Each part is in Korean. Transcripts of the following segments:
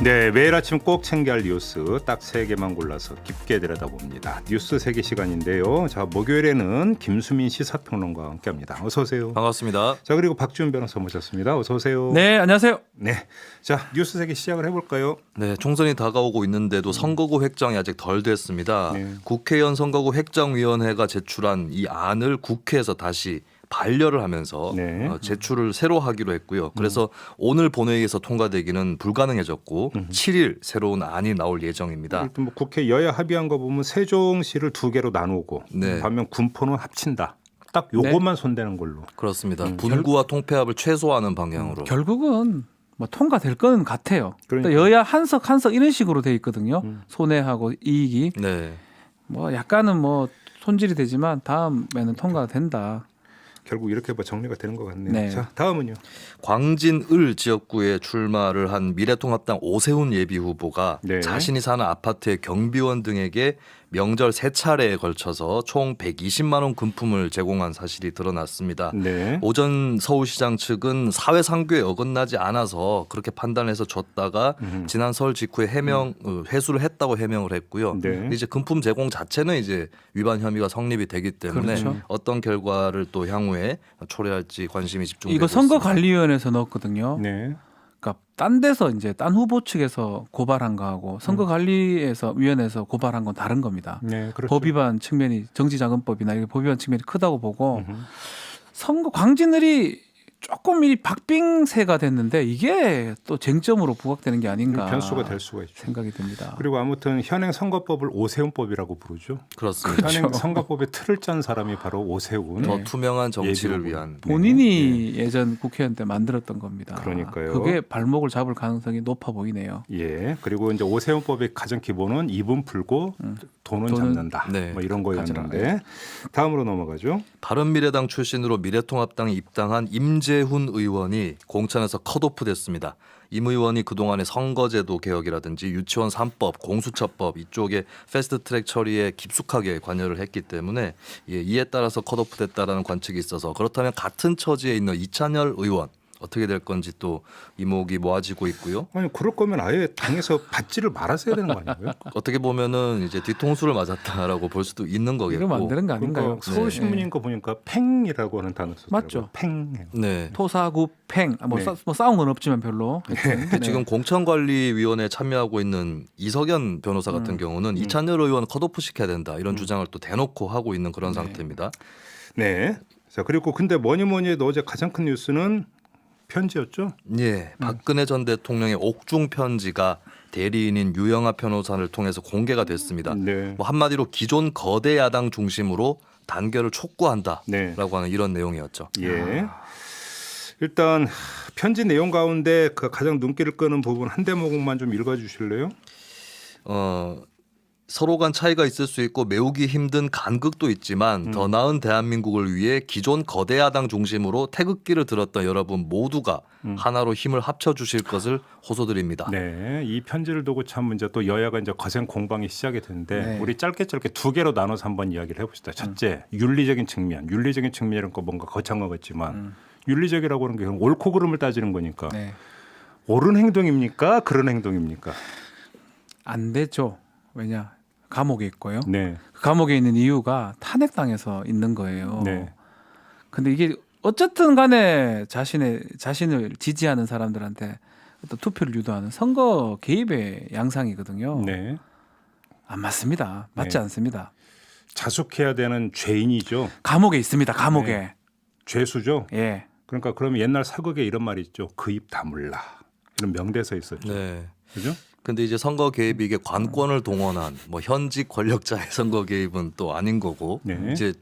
네, 매일 아침 꼭 챙겨야 할 뉴스 딱 3개만 골라서 깊게 들여다봅니다. 뉴스 세계 시간인데요. 자, 목요일에는 김수민 시사평론가와 함께합니다. 어서 오세요. 반갑습니다. 자, 그리고 박지훈 변호사 모셨습니다. 어서 오세요. 네, 안녕하세요. 네, 자, 뉴스 세계 시작을 해볼까요? 네, 총선이 다가오고 있는데도 선거구 획정이 아직 덜 됐습니다. 네. 국회의원 선거구 획정위원회가 제출한 이 안을 국회에서 다시 반려를 하면서 네. 제출을 새로 하기로 했고요. 그래서 오늘 본회의에서 통과되기는 불가능해졌고 7일 새로운 안이 나올 예정입니다. 일단 뭐 국회 여야 합의한 거 보면 세종시를 2개로 나누고 네. 반면 군포는 합친다. 딱 요것만 손대는 걸로. 그렇습니다. 분구와 통폐합을 최소화하는 방향으로. 결국은 뭐 통과될 거는 같아요. 그러니까. 또 여야 한석 이런 식으로 돼 있거든요. 손해하고 이익이 네. 뭐 약간은 뭐 손질이 되지만 다음에는 통과가 된다. 결국 이렇게 뭐 정리가 되는 것 같네요. 네. 자, 다음은요. 광진을 지역구에 출마를 한 미래통합당 오세훈 예비후보가 네. 자신이 사는 아파트의 경비원 등에게 명절 3차례에 걸쳐서 총 120만 원 금품을 제공한 사실이 드러났습니다. 네. 오전 서울시장 측은 사회상규에 어긋나지 않아서 그렇게 판단해서 줬다가 지난 설 직후에 회수를 했다고 해명을 했고요. 네. 근데 이제 금품 제공 자체는 이제 위반 혐의가 성립이 되기 때문에 그렇죠. 어떤 결과를 또 향후에 초래할지 관심이 집중되고 이거 있습니다. 선거관리위원회에서 넣었거든요. 네. 그러니까 딴 데서 이제 딴 후보 측에서 고발한 거하고 선거관리에서 위원회에서 고발한 건 다른 겁니다. 네, 그렇죠. 법 위반 측면이 정치자금법이나 이게 법 위반 측면이 크다고 보고 선거 광진을이 조금 이 박빙세가 됐는데 이게 또 쟁점으로 부각되는 게 아닌가 변수가 될 수가 있죠. 생각이 듭니다. 그리고 아무튼 현행 선거법을 오세훈법이라고 부르죠. 그렇습니다. 현행 선거법의 틀을 짠 사람이 바로 오세훈. 더 투명한 정치를 예비후보. 위한 본인이 예전 국회의원 때 만들었던 겁니다. 그러니까요. 그게 발목을 잡을 가능성이 높아 보이네요. 예. 그리고 이제 오세훈법의 가장 기본은 입은 풀고 돈은 잡는다. 네. 뭐 이런 거였는데 가져라. 다음으로 넘어가죠. 바른미래당 출신으로 미래통합당에 입당한 임재훈 의원이 공천에서 컷오프됐습니다. 임 의원이 그동안의 선거제도 개혁이라든지 유치원 3법, 공수처법 이쪽에 패스트트랙 처리에 깊숙하게 관여를 했기 때문에 이에 따라서 컷오프됐다라는 관측이 있어서 그렇다면 같은 처지에 있는 이찬열 의원 어떻게 될 건지 또 이목이 모아지고 있고요. 아니 그럴 거면 아예 당에서 받지를 말았어야 되는 거 아닌가요? 어떻게 보면은 이제 뒤통수를 맞았다라고 볼 수도 있는 거겠고. 이러면 안 되는 거 아닌가요? 그러니까 서울신문인 거 보니까 팽이라고 하는 단어 썼더라고요. 맞죠. 팽. 네. 토사구 팽, 뭐, 네. 뭐 싸운 건 없지만 별로. 근데 지금 공천관리위원회에 참여하고 있는 이석연 변호사 같은 경우는 이찬열 의원 컷오프 시켜야 된다 이런 주장을 또 대놓고 하고 있는 그런 상태입니다. 네. 자 그리고 근데 뭐니 해도 어제 가장 큰 뉴스는 편지였죠. 예, 박근혜 전 대통령의 옥중 편지가 대리인인 유영하 변호사를 통해서 공개가 됐습니다. 네. 뭐 한마디로 기존 거대 야당 중심으로 단결을 촉구한다라고 네. 하는 이런 내용이었죠. 예. 일단 편지 내용 가운데 그 가장 눈길을 끄는 부분 한 대목만 좀 읽어주실래요? 서로 간 차이가 있을 수 있고 메우기 힘든 간극도 있지만 더 나은 대한민국을 위해 기존 거대 야당 중심으로 태극기를 들었던 여러분 모두가 하나로 힘을 합쳐 주실 것을 호소드립니다. 네, 이 편지를 두고 참 이제 또 여야가 이제 거센 공방이 시작이 되는데 네. 우리 짧게 2개로 나눠서 한번 이야기를 해봅시다. 첫째, 윤리적인 측면. 윤리적인 측면이란 거 뭔가 거창한 것 같지만 윤리적이라고 하는 게 옳고 그름을 따지는 거니까 네. 옳은 행동입니까? 그런 행동입니까? 안 되죠. 왜냐? 감옥에 있고요. 네, 그 감옥에 있는 이유가 탄핵당해서 있는 거예요. 네, 근데 이게 어쨌든 간에 자신을 지지하는 사람들한테 어떤 투표를 유도하는 선거 개입의 양상이거든요. 네. 안 맞습니다. 맞지 네. 않습니다. 자숙해야 되는 죄인이죠. 감옥에 있습니다. 감옥에. 네. 죄수죠. 예. 그러니까 그러면 옛날 사극에 이런 말이 있죠. 그 입 다물라. 이런 명대사 있었죠. 네. 그죠? 근데 이제 선거 개입이 이게 관권을 동원한 뭐 현직 권력자의 선거 개입은 또 아닌 거고 네. 이제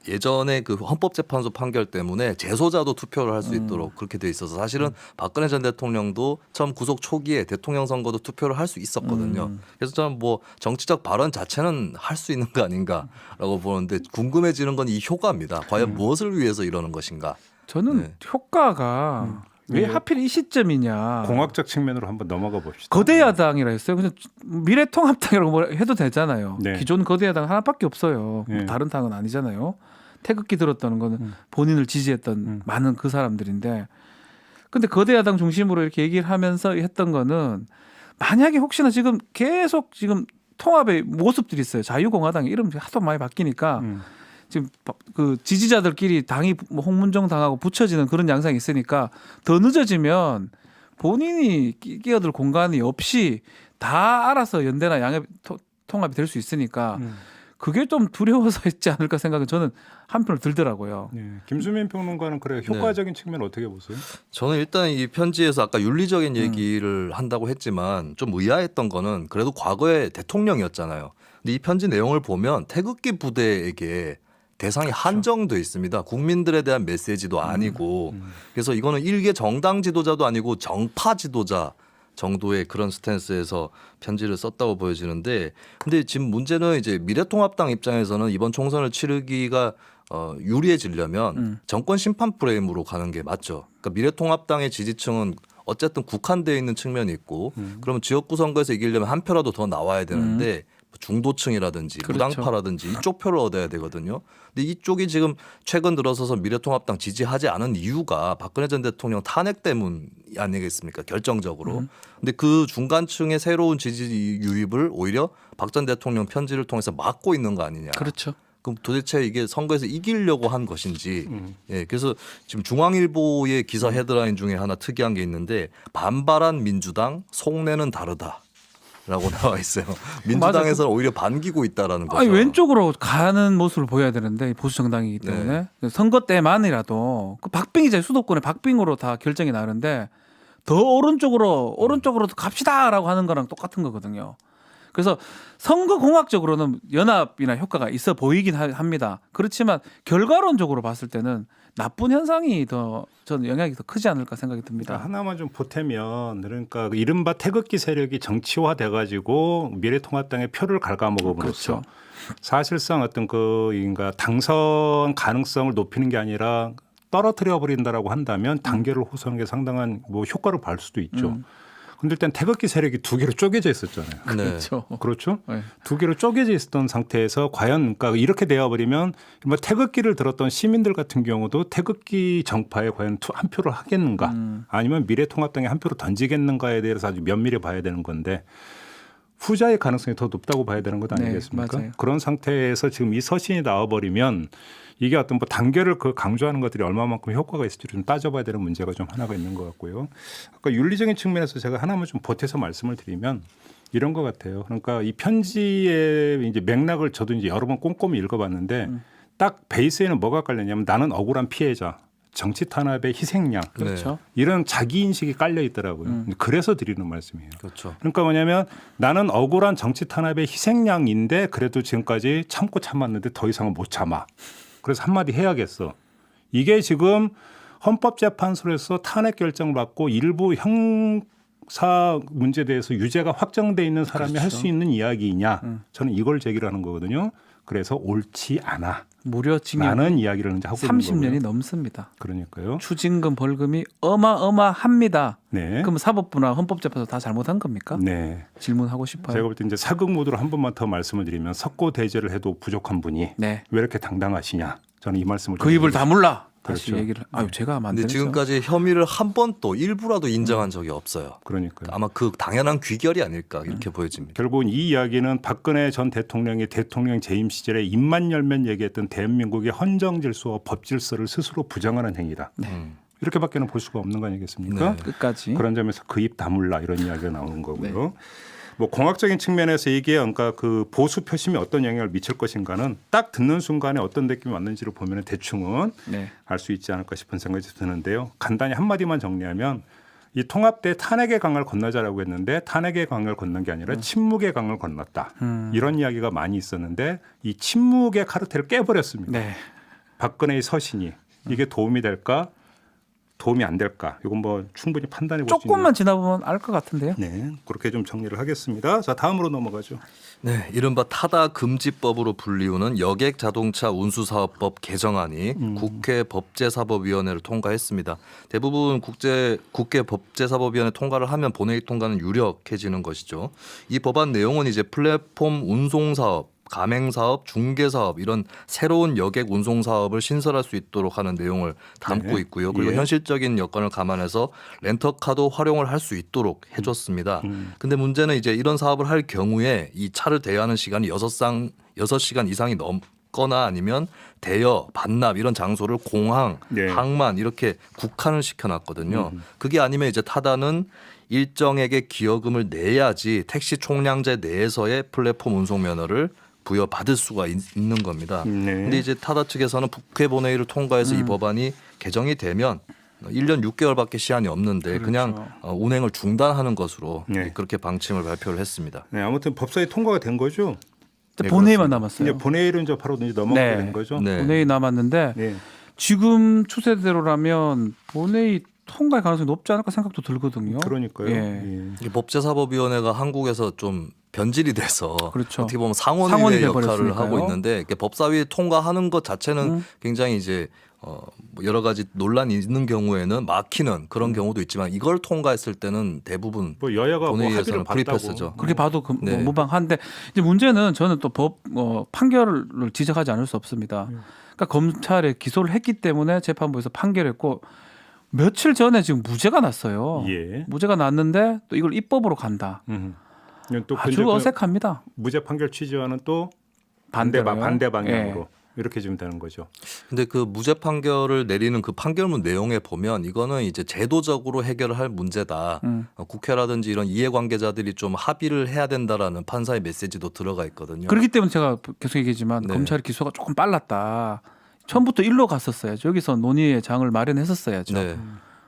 예전에 그 헌법재판소 판결 때문에 재소자도 투표를 할 수 있도록 그렇게 돼 있어서 사실은 박근혜 전 대통령도 처음 구속 초기에 대통령 선거도 투표를 할 수 있었거든요. 그래서 저는 뭐 정치적 발언 자체는 할 수 있는 거 아닌가라고 보는데 궁금해지는 건 이 효과입니다. 과연 무엇을 위해서 이러는 것인가? 저는 네. 효과가 왜 하필 이 시점이냐. 공학적 측면으로 한번 넘어가 봅시다. 거대 야당이라 했어요. 그냥 미래통합당이라고 뭐 해도 되잖아요. 네. 기존 거대 야당 하나밖에 없어요. 네. 뭐 다른 당은 아니잖아요. 태극기 들었다는 거는 본인을 지지했던 많은 그 사람들인데, 근데 거대 야당 중심으로 이렇게 얘기를 하면서 했던 거는 만약에 혹시나 지금 계속 지금 통합의 모습들이 있어요. 자유공화당 이름 하도 많이 바뀌니까 지금 그 지지자들끼리 당이 뭐 홍문종 당하고 붙여지는 그런 양상이 있으니까 더 늦어지면 본인이 끼어들 공간이 없이 다 알아서 연대나 양협 통합이 될 수 있으니까 그게 좀 두려워서 있지 않을까 생각은 저는 한편으로 들더라고요. 네. 김수민 평론가는 그래 효과적인 측면 어떻게 보세요? 저는 일단 이 편지에서 아까 윤리적인 얘기를 한다고 했지만 좀 의아했던 거는 그래도 과거에 대통령이었잖아요. 근데 이 편지 내용을 보면 태극기 부대에게 대상이 한정돼 있습니다. 국민들에 대한 메시지도 아니고 그래서 이거는 일개 정당 지도자도 아니고 정파 지도자 정도의 그런 스탠스에서 편지를 썼다고 보여지는데 근데 지금 문제는 이제 미래통합당 입장에서는 이번 총선을 치르기가 유리해지려면 정권 심판 프레임으로 가는 게 맞죠. 그러니까 미래통합당의 지지층은 어쨌든 국한되어 있는 측면이 있고 그러면 지역구 선거에서 이기려면 한 표라도 더 나와야 되는데 중도층이라든지 그렇죠. 무당파라든지 이쪽 표를 얻어야 되거든요. 근데 이쪽이 지금 최근 들어서서 미래통합당 지지하지 않은 이유가 박근혜 전 대통령 탄핵 때문 아니겠습니까? 결정적으로. 근데 그 중간층의 새로운 지지 유입을 오히려 박 전 대통령 편지를 통해서 막고 있는 거 아니냐. 그렇죠. 그럼 도대체 이게 선거에서 이기려고 한 것인지. 예, 그래서 지금 중앙일보의 기사 헤드라인 중에 하나 특이한 게 있는데 반발한 민주당 속내는 다르다. 라고 나와 있어요. 민주당에서는 오히려 반기고 있다라는 거죠. 아니, 왼쪽으로 가는 모습을 보여야 되는데 보수 정당이기 때문에 선거 때만이라도 그 박빙이잖아요. 수도권에 박빙으로 다 결정이 나는데 더 오른쪽으로 갑시다라고 하는 거랑 똑같은 거거든요. 그래서 선거 공학적으로는 연합이나 효과가 있어 보이긴 합니다. 그렇지만 결과론적으로 봤을 때는 나쁜 현상이 더 저는 영향이 더 크지 않을까 생각이 듭니다. 하나만 좀 보태면 그러니까 이른바 태극기 세력이 정치화돼 가지고 미래통합당의 표를 갉아먹어 버렸죠. 그렇죠. 사실상 어떤 그인가 당선 가능성을 높이는 게 아니라 떨어뜨려 버린다라고 한다면 단계를 호소하는 게 상당한 뭐 효과를 발 수도 있죠. 근데 일단 태극기 세력이 두 개로 쪼개져 있었잖아요. 네. 그렇죠. 그렇죠. 네. 두 개로 쪼개져 있었던 상태에서 과연 그러니까 이렇게 되어버리면 뭐 태극기를 들었던 시민들 같은 경우도 태극기 정파에 과연 한 표를 하겠는가 아니면 미래통합당에 한 표를 던지겠는가에 대해서 아주 면밀히 봐야 되는 건데 후자의 가능성이 더 높다고 봐야 되는 것 아니겠습니까? 맞아요. 그런 상태에서 지금 이 서신이 나와버리면 이게 어떤 뭐 단계를 그 강조하는 것들이 얼마만큼 효과가 있을지 좀 따져봐야 되는 문제가 좀 하나가 있는 것 같고요. 아까 윤리적인 측면에서 제가 하나만 좀 보태서 말씀을 드리면 이런 것 같아요. 그러니까 이 편지의 이제 맥락을 저도 이제 여러 번 꼼꼼히 읽어봤는데 딱 베이스에는 뭐가 깔렸냐면 나는 억울한 피해자, 정치 탄압의 희생양, 그렇죠. 이런 자기 인식이 깔려 있더라고요. 그래서 드리는 말씀이에요. 그렇죠. 그러니까 뭐냐면 나는 억울한 정치 탄압의 희생양인데 그래도 지금까지 참고 참았는데 더 이상은 못 참아. 그래서 한마디 해야겠어. 이게 지금 헌법재판소에서 탄핵 결정을 받고 일부 형사 문제에 대해서 유죄가 확정돼 있는 사람이 할 수 있는 이야기이냐. 저는 이걸 제기를 하는 거거든요. 그래서 옳지 않아. 무려 징역 많은 이야기를 이제 하고 있는 거고요. 30년이 넘습니다. 그러니까요. 추징금 벌금이 어마어마합니다. 네. 그럼 사법부나 헌법재판소 다 잘못한 겁니까? 네. 질문하고 싶어요. 제가 볼 때 이제 사극 모드로 한 번만 더 말씀을 드리면 석고 대제를 해도 부족한 분이 네. 왜 이렇게 당당하시냐. 저는 이 말씀을 그 입을 다물라. 다시 그렇죠. 얘기를. 아유 제가 하면 안 근데 되죠. 지금까지 혐의를 한 번도 일부라도 인정한 적이 없어요. 그러니까요. 아마 그 당연한 귀결이 아닐까 이렇게 보여집니다. 결국은 이 이야기는 박근혜 전 대통령이 대통령 재임 시절에 입만 열면 얘기했던 대한민국의 헌정 질서와 법 질서를 스스로 부정하는 행위다. 이렇게밖에는 볼 수가 없는 거 아니겠습니까? 네. 끝까지. 그런 점에서 그 입 다물라 이런 이야기가 나오는 거고요. 뭐 공학적인 측면에서 이게 그러니까 그 보수 표심이 어떤 영향을 미칠 것인가는 딱 듣는 순간에 어떤 느낌이 왔는지를 보면 대충은 네. 알 수 있지 않을까 싶은 생각이 드는데요. 간단히 한마디만 정리하면 이 통합 때 탄핵의 강을 건너자라고 했는데 탄핵의 강을 건넌 게 아니라 침묵의 강을 건넜다. 이런 이야기가 많이 있었는데 이 침묵의 카르텔을 깨버렸습니다. 네. 박근혜의 서신이 이게 도움이 될까? 도움이 안 될까? 이건 뭐 충분히 판단해 볼 수 있는. 조금만 지나보면 알 것 같은데요. 네, 그렇게 좀 정리를 하겠습니다. 자, 다음으로 넘어가죠. 네, 이른바 타다 금지법으로 불리우는 여객 자동차 운수사업법 개정안이 국회 법제사법위원회를 통과했습니다. 대부분 국회 법제사법위원회 통과를 하면 본회의 통과는 유력해지는 것이죠. 이 법안 내용은 이제 플랫폼 운송사업 가맹 사업, 중개 사업 이런 새로운 여객 운송 사업을 신설할 수 있도록 하는 내용을 담고 네. 있고요. 그리고 예. 현실적인 여건을 감안해서 렌터카도 활용을 할 수 있도록 해줬습니다. 근데 문제는 이제 이런 사업을 할 경우에 이 차를 대여하는 시간이 6시간 이상이 넘거나 아니면 대여, 반납 이런 장소를 공항, 네. 항만 이렇게 국한을 시켜놨거든요. 그게 아니면 이제 타다는 일정액의 기여금을 내야지 택시 총량제 내에서의 플랫폼 운송 면허를 부여받을 수가 있는 겁니다. 네. 근데 이제 타다 측에서는 국회 본회의를 통과해서 이 법안이 개정이 되면 1년 6개월밖에 시한이 없는데 그냥 운행을 중단하는 것으로 네. 그렇게 방침을 발표를 했습니다. 네, 아무튼 법사위 통과가 된 거죠. 네, 본회의만 그렇습니다. 남았어요. 이제 본회의는 이제 바로 이제 넘어가게 네. 된 거죠. 네. 본회의 남았는데 네. 지금 추세대로라면 본회의 통과의 가능성이 높지 않을까 생각도 들거든요. 그러니까요. 예. 예. 이 법제사법위원회가 한국에서 좀 변질이 돼서 그렇죠. 어떻게 보면 상원이 상원의 역할을 돼버렸으니까요. 하고 있는데 이렇게 법사위 통과하는 것 자체는 굉장히 이제 뭐 여러 가지 논란이 있는 경우에는 막히는 그런 경우도 있지만 이걸 통과했을 때는 대부분 뭐 여야가 뭐 본회의에서는 합의를 봤다고. 프리패스죠. 그렇게 봐도 뭐 네. 무방한데 이제 문제는 저는 또 법 판결을 지적하지 않을 수 없습니다. 그러니까 검찰에 기소를 했기 때문에 재판부에서 판결했고 며칠 전에 지금 무죄가 났어요. 예. 무죄가 났는데 또 이걸 입법으로 간다. 이건 또 아주 근데 그 어색합니다. 무죄 판결 취지와는 또 반대로요. 반대 방향으로 예. 이렇게 지금 되는 거죠. 근데 그 무죄 판결을 내리는 그 판결문 내용에 보면 이거는 이제 제도적으로 해결을 할 문제다. 국회라든지 이런 이해관계자들이 좀 합의를 해야 된다라는 판사의 메시지도 들어가 있거든요. 그렇기 때문에 제가 계속 얘기했지만 네. 검찰의 기소가 조금 빨랐다. 처음부터 일로 갔었어야죠. 여기서 논의의 장을 마련했었어야죠. 네.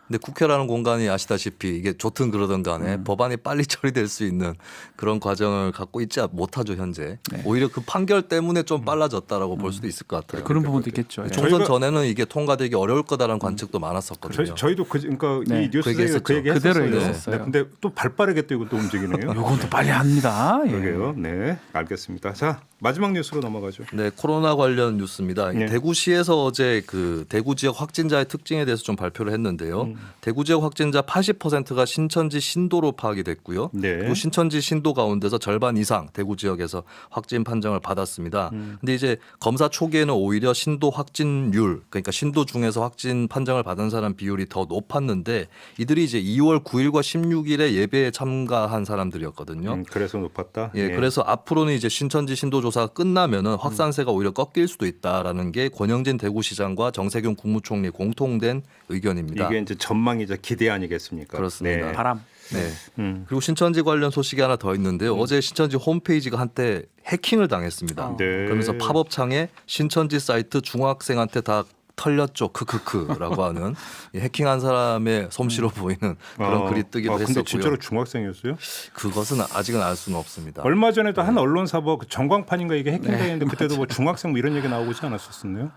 근데 국회라는 공간이 아시다시피 이게 좋든 그러든 간에 법안이 빨리 처리될 수 있는 그런 과정을 갖고 있지 못하죠 현재. 네. 오히려 그 판결 때문에 좀 빨라졌다라고 볼 수도 있을 것 같아요. 그런 부분도 있겠죠. 예. 총선 저희가- 전에는 이게 통과되기 어려울 거다라는 관측도 많았었거든요. 저희도 그러니까 네. 이 뉴스에 얘기했었죠. 그 얘기 그대로 했었어요. 얘기했었어요. 네, 근데 또 발빠르게 또 이것도 움직이네요. 요건 또 빨리 합니다. 예. 그러게요. 네, 알겠습니다. 자, 마지막 뉴스로 넘어가죠. 네, 코로나 관련 뉴스입니다. 네. 대구시에서 어제 그 대구 지역 확진자의 특징에 대해서 좀 발표를 했는데요. 대구 지역 확진자 80%가 신천지 신도로 파악이 됐고요. 네. 그리고 신천지 신도 가운데서 절반 이상 대구 지역에서 확진 판정을 받았습니다. 근데 이제 검사 초기에는 오히려 신도 확진율, 그러니까 신도 중에서 확진 판정을 받은 사람 비율이 더 높았는데 이들이 이제 2월 9일과 16일에 예배에 참가한 사람들이었거든요. 그래서 높았다. 예, 그래서 앞으로는 이제 신천지 신도 조사가 끝나면은 확산세가 오히려 꺾일 수도 있다라는 게 권영진 대구시장과 정세균 국무총리 공통된 의견입니다. 이게 이제 전망이자 기대 아니겠습니까? 그렇습니다. 네. 바람. 네. 음. 그리고 신천지 관련 소식이 하나 더 있는데요. 어제 신천지 홈페이지가 한때 해킹을 당했습니다. 네. 그러면서 팝업창에 신천지 사이트 중학생한테 다 털렸죠. 크크크라고 하는 이 해킹한 사람의 솜씨로 보이는 그런 글이 뜨기도 근데 했었고요. 진짜로 중학생이었어요? 그것은 아직은 알 수는 없습니다. 얼마 전에도 한 언론사 뭐 전광판인가 이게 해킹당했는데 그때도 뭐 중학생 뭐 이런 얘기 나오지 않았었나요?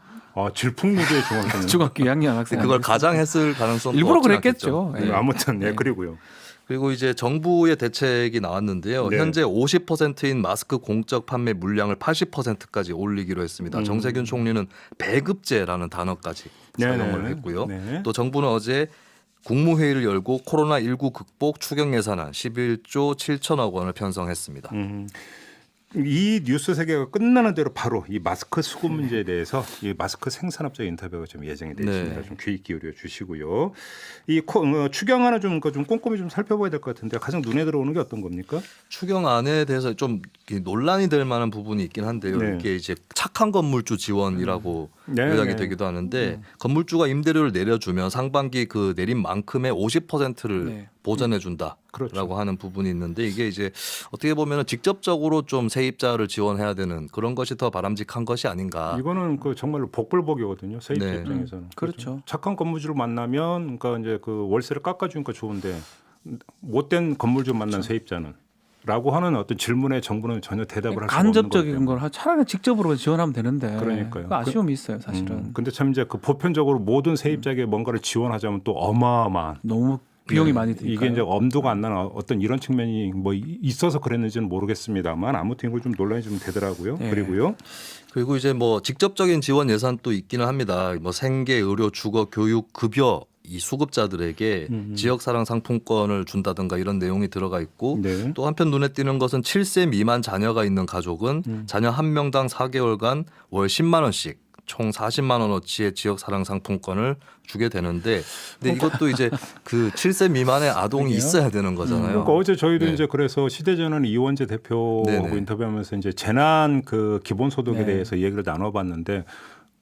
질풍노도의 중학생. 중학교 2학년 학생. 그걸 가장했을 가능성도 일부러 없진 그랬겠죠. 않겠죠. 예. 아무튼 네, 그리고요. 그리고 이제 정부의 대책이 나왔는데요. 네. 현재 50%인 마스크 공적 판매 물량을 80%까지 올리기로 했습니다. 정세균 총리는 배급제라는 단어까지 네네. 사용을 했고요. 네. 또 정부는 어제 국무회의를 열고 코로나19 극복 추경 예산안 11조 7천억 원을 편성했습니다. 이 뉴스 세계가 끝나는 대로 바로 이 마스크 수급 문제에 대해서 이 마스크 생산업자 인터뷰가 좀 예정이 되어 있습니다. 네. 좀 귀 기울여 주시고요. 이 추경안을 좀 꼼꼼히 좀 살펴봐야 될 것 같은데 가장 눈에 들어오는 게 어떤 겁니까? 추경안에 대해서 좀 논란이 될 만한 부분이 있긴 한데요. 네. 이게 이제 착한 건물주 지원이라고 네, 요약이 네. 되기도 하는데 건물주가 임대료를 내려주면 상반기 그 내린 만큼의 50%를 네. 보전해 준다라고 그렇죠. 하는 부분이 있는데 이게 이제 어떻게 보면 직접적으로 좀 세입자를 지원해야 되는 그런 것이 더 바람직한 것이 아닌가. 이거는 정말로 복불복이거든요. 세입자 네. 입장에서는. 그렇죠. 착한 건물주를 만나면 그러니까 이제 그 월세를 깎아주니까 좋은데 못된 건물주 만난 세입자는 라고 하는 어떤 질문에 정부는 전혀 대답을 할 수가 없는 간접적인 거기 때문에. 걸 차라리 직접으로 지원하면 되는데. 그러니까요. 그 아쉬움이 있어요, 사실은. 근데 참 이제 그 보편적으로 모든 세입자에게 뭔가를 지원하자면 또 어마어마한 너무 비용이 네. 많이 드니까. 이게 이제 엄두가 안 나는 어떤 이런 측면이 뭐 있어서 그랬는지는 모르겠습니다만 아무튼 이걸 좀 논란이 좀 되더라고요. 네. 그리고요. 그리고 이제 뭐 직접적인 지원 예산도 있기는 합니다. 뭐 생계, 의료, 주거, 교육, 급여 이 수급자들에게 지역사랑 상품권을 준다든가 이런 내용이 들어가 있고 네. 또 한편 눈에 띄는 것은 7세 미만 자녀가 있는 가족은 자녀 한 명당 4개월간 월 10만 원씩 총 40만 원어치의 지역사랑 상품권을 주게 되는데 근데 이것도 이제 그 7세 미만의 아동이 있어야 되는 거잖아요. 그러니까 어제 저희도 네. 이제 그래서 시대전환 이원재 대표하고 네네. 인터뷰하면서 이제 재난 그 기본소득에 네. 대해서 얘기를 나눠봤는데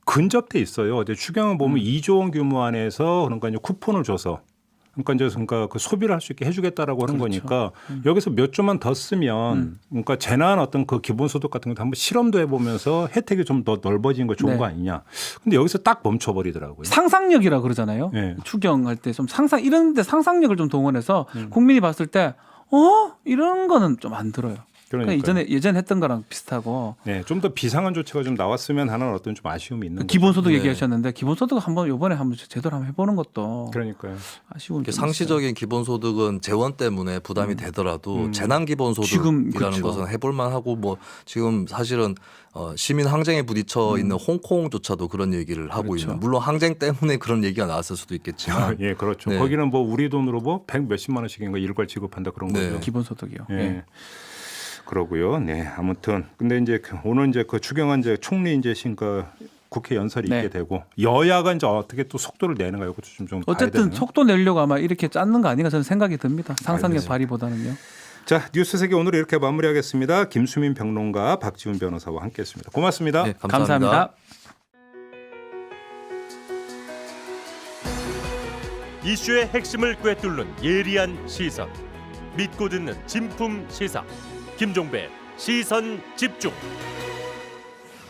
근접돼 있어요. 어제 추경을 보면 2조 원 규모 안에서 그러니까 이제 쿠폰을 줘서 그러니까 그 소비를 할 수 있게 해주겠다라고 하는 그렇죠. 거니까 여기서 몇 조만 더 쓰면 그러니까 재난 어떤 그 기본소득 같은 것도 한번 실험도 해보면서 혜택이 좀 더 넓어지는 거 좋은 네. 거 아니냐. 근데 여기서 딱 멈춰버리더라고요. 상상력이라 그러잖아요. 네. 추경할 때 좀 이런데 상상력을 좀 동원해서 국민이 봤을 때 이런 거는 좀 안 들어요. 그러니까 예전에 했던 거랑 비슷하고 네, 좀 더 비상한 조치가 좀 나왔으면 하는 어떤 좀 아쉬움이 있는 거죠. 기본소득 네. 얘기하셨는데 기본소득 이번에 한번 제대로 한번 해보는 것도 그러니까요. 아쉬운 이렇게 좀 상시적인 기본소득은 재원 때문에 부담이 되더라도 재난 지금, 기본소득이라는 그렇죠. 것은 해볼만하고 뭐 지금 사실은 시민 항쟁에 부딪혀 있는 홍콩조차도 그런 얘기를 하고 그렇죠. 있는 물론 항쟁 때문에 그런 얘기가 나왔을 수도 있겠지만 예, 그렇죠. 네. 거기는 뭐 우리 돈으로 뭐 100 몇십만 원씩인가 일괄 지급한다 그런 네. 거죠. 기본소득이요. 예. 예. 그러고요. 네, 아무튼 근데 이제 오늘 이제 그 추경안 이제 총리 이제 신가 국회 연설이 네. 있게 되고 여야가 이제 어떻게 또 속도를 내는가 이것도 좀 봐야 어쨌든 되네요. 속도 내려고 아마 이렇게 짰는 거 아닌가 저는 생각이 듭니다. 상상력 알겠습니다. 발휘보다는요. 자, 뉴스 세계 오늘 이렇게 마무리하겠습니다. 김수민 평론가, 박지훈 변호사와 함께했습니다. 고맙습니다. 네, 감사합니다. 이슈의 핵심을 꿰뚫는 예리한 시선, 믿고 듣는 진품 시사 김종배 시선 집중.